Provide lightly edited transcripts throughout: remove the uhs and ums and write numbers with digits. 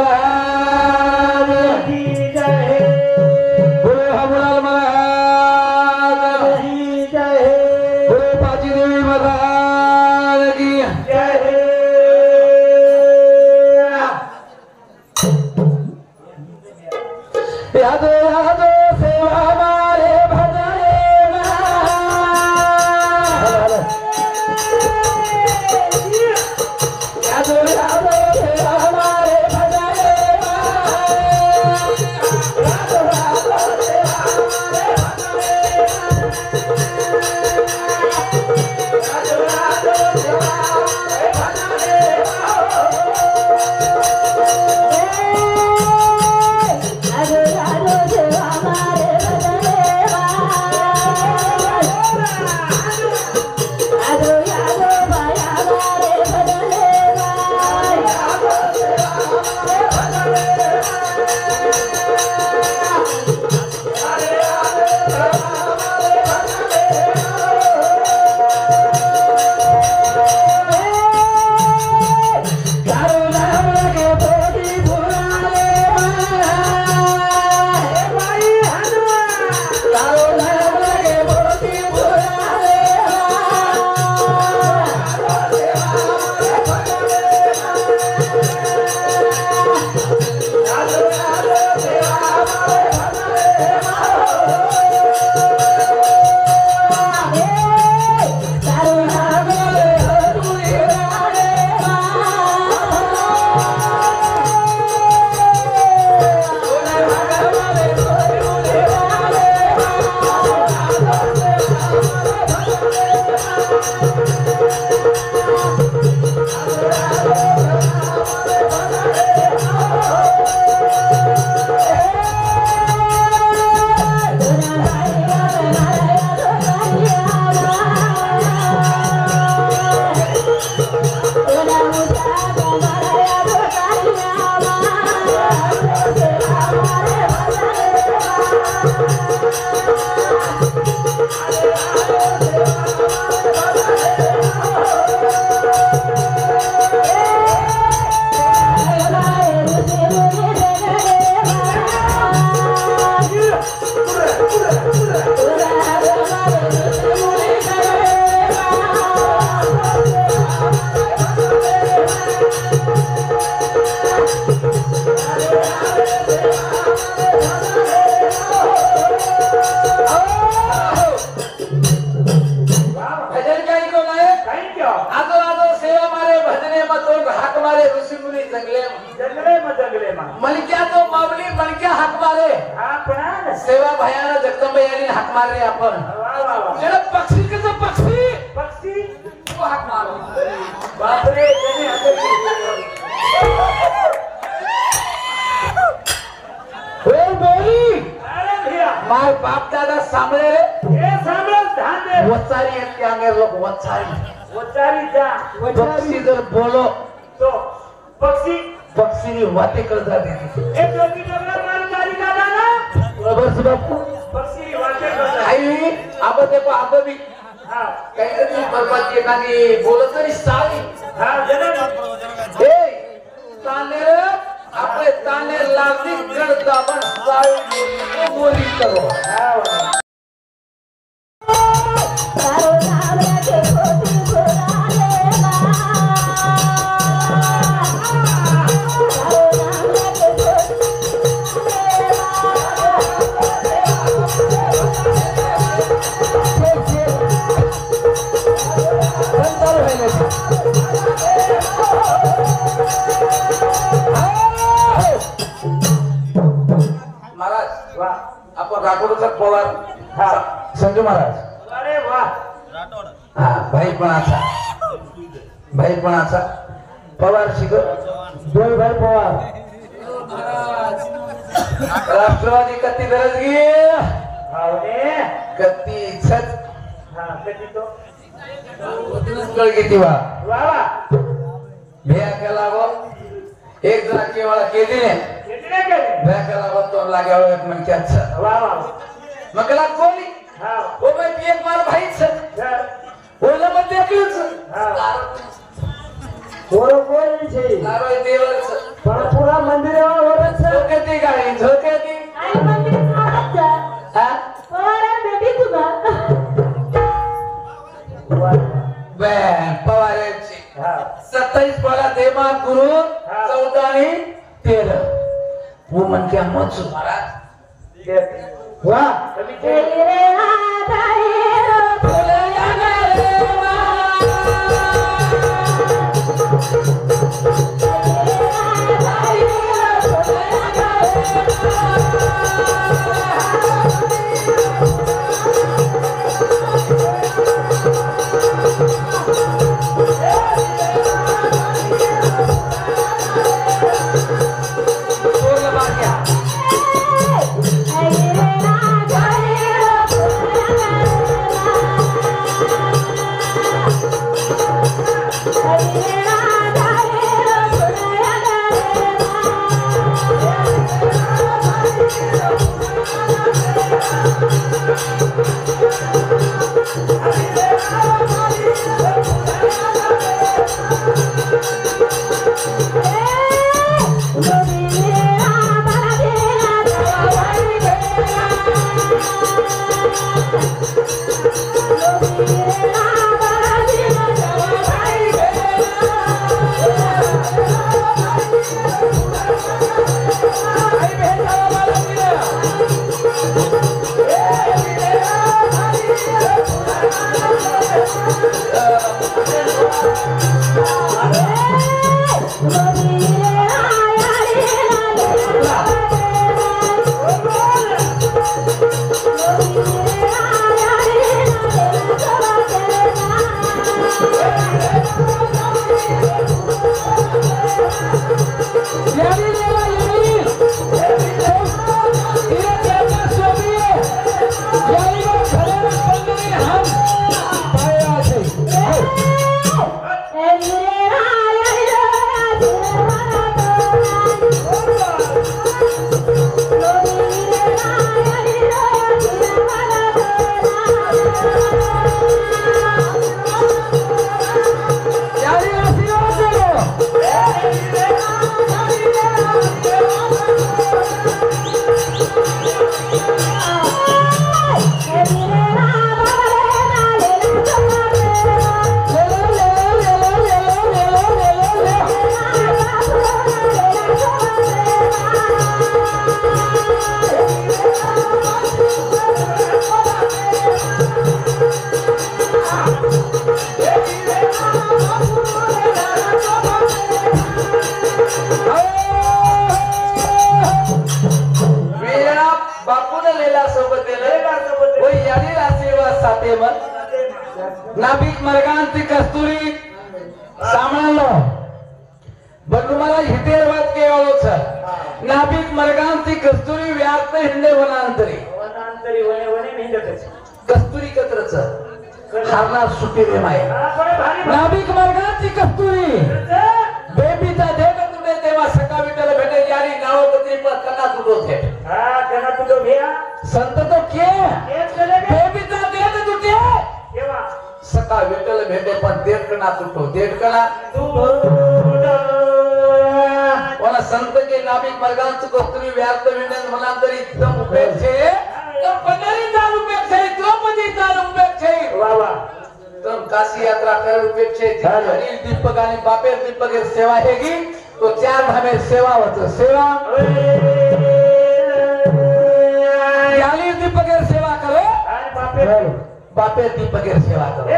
महाराज की जय। बोलो हमलाल महाराज की जय। बोलो बाजी देवी महाराज की जय। यादो यादो सेवा हमारे भजने यादो यादो सेवा हमारे भजने यादो यादो सेवा हमारे भजने यादो यादो सेवा हमारे भजने मलक्या तो मावली मलक्या हाक मारे सेवा भयाना जगदंबा यांनी हाक मारले आपण जरा पक्षी कसं पक्षी पक्षी तो हाक मारो बापरे त्याने हे बोली माय बाप दादा सांभळे रे हे सांभळ ध्यान दे वचारी येते अंगे लोक वचारी वचारी जा पक्षी जर बोलो तो पक्षी पक्षी वाते करता देते एक लोकी डगला मारी दादा ना बस बापू पक्षी वाते करता आई अब देखो अब भी हां काहीतरी बरबाद एखादी बोलत तरी साली हां ए ताने रे आपले ताने लागली करता पण साली बोली करो हां सारो नाम के खोटी खोराले महाराज वाह आपण राठोडचा पवार हा संजू महाराज अरे वाह राठोड हा भाई पण असा पवार शिकर दोन भाई पवार महाराज राष्ट्रवादी कत्ती गरज घे हावने कत्ती छत हा कत्ती तो कळ किती वा वा भैया केला गो एक जरा केवळ केली ने भैया केला गो तो लाग्यावर एक मन क्या वा वा मगला कोणी हा ओ भाई एक मार भाई छत ओला मत देखलच हा कोण कोण छे नारोय देवच पण पुरा मंदिर तेरं वुमन क्या मत महाराज वाह नाभिक मरगांची कस्तुरी सामळलो बंडुमाला हितेरवाद केवळ सर नाभिक मरगांची कस्तुरी व्याप्त हिंदे वनांतरी वनांतरी वने वने निंदतच कस्तुरी कत्रच हारणार सुटी रे माय नाभिक मरगांची कस्तुरी बेबीचा देह तुडे तेव्हा सका विठ्ठल भेटे यारी नाव कत्री पर कना तुडो थे हा कना तुडो भेया संत तो के बेबीचा देह तुटे केव्हा सका विठ्ठल भेटे पण देडकणा तुटो देडकणा कोणा संत के नाभिक मरगांची कस्तुरी व्याप्त हिंदे वनांतरी दम उपेक्षे तम पंढरी दार उपेक्षे द्रौपदी दार उपेक्षे वा वा तम काशी यात्रा कर उपेक्षे हरी दीपक आणि बापेर दीपक सेवा हेगी तो चार धामे सेवा होत सेवा याली दीपक सेवा करो आणि बापेर बापेर दीपक सेवा करो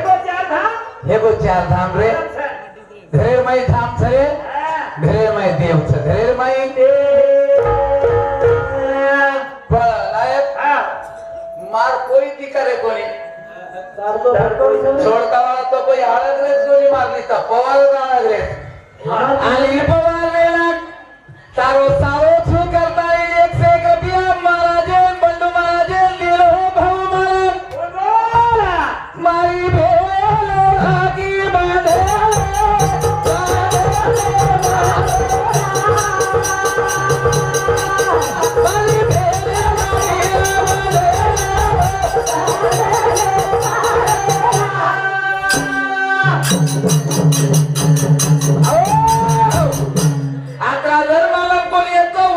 हे गो चार धाम रे धरेर माई धाम छरे धरेर माई देव छ धरेर माई लायक मार कोई ती करे कोणी सोडता वाला तो कोई आळगरेच गोली मारली तर पवार आळगरेच आणि पवार वेळा तारो सारो छू करता एक से कबिया महाराजे बंडू महाराजे लीलो भाऊ महाराज मारी भेल भागी बांधे मारी भेल आता जर मला कोणी येतो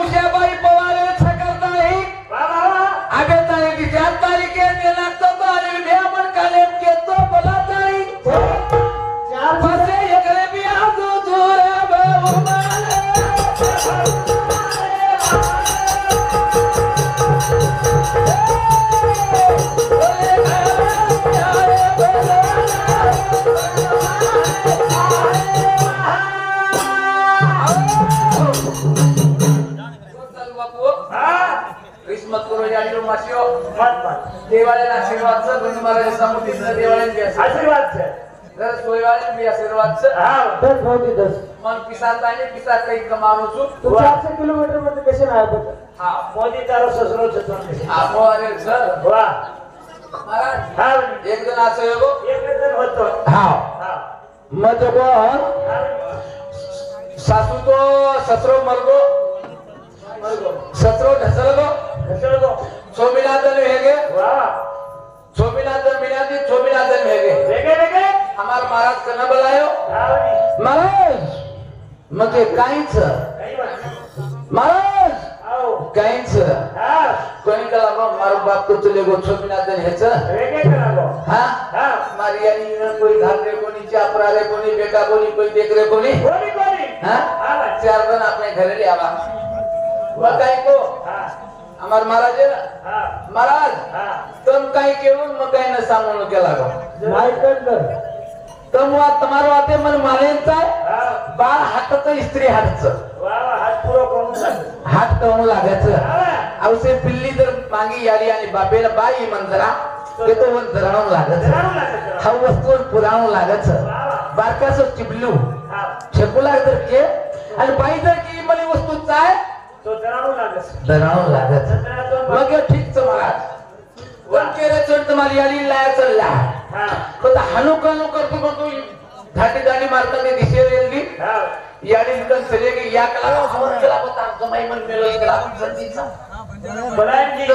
मत करो या मासियो देवाळ्याला आशीर्वाद महाराज समुद्रीचं देवाळ्याला आशीर्वाद जर सोयवाळे मी आशीर्वाद दस होती दस मन पिसात आणि पिसात काही कमावू छु तो 400 किलोमीटर मध्ये कसे नाही बघ हा मोदी तारो ससरो छतन आपो अरे सर वा महाराज हा एक जण असं येगो एक जण होतो हा हा मत सासू तो ससरो मरगो ससरो ढसलगो घसळगो सोमीनाथन हेगे वा सोमीनाथन मिनाती सोमीनाथन हेगे वेगे वेगे हमार महाराज कना बुलायो आवनी महाराज मगे काहीच काही बात महाराज आओ काहीच हा कोणी कला मारो बाप तो चले गो सोमीनाथन हेच वेगे करागो हा हा मारी यानी कोई धार रे कोणी चापरा रे कोणी बेटा कोणी कोई देख रे कोणी कोणी कोणी हा हा चार जण अपने घरे ले आवा मग काय को हा हमार महाराज है ना हा महाराज हा तुम काही केवळ मग काय न सांगून केला गो नाही कर तम वा तुम्हारो आते मन मालेंचा हा बाळ हातच स्त्री हातच वा वा हात पुरो करून सांग हात करून लागायचं हा अवसे पिल्ली जर मागी याली आणि बापेला बाई मंजरा ते तो वन धरावून लागायचं जरावं लागतं हा वस्तू पुरावून लागायचं वा वा बारकासो चिपलू हा छेकू लाग जर के आणि बाई जर की मला वस्तू चाय तो जरावं लागत धरावून लागायचं जरावं मग हे ठीकच महाराज वन केरे चढ तुम्हाला याली लायाचं ला हा पण हानू कानू करतो करतो घाटी गाडी मारताना दिशे रेलली हा याडी निकन चले की या कला केला होता आमचं माई मन मेलो केला आपण संधीचा बलांजी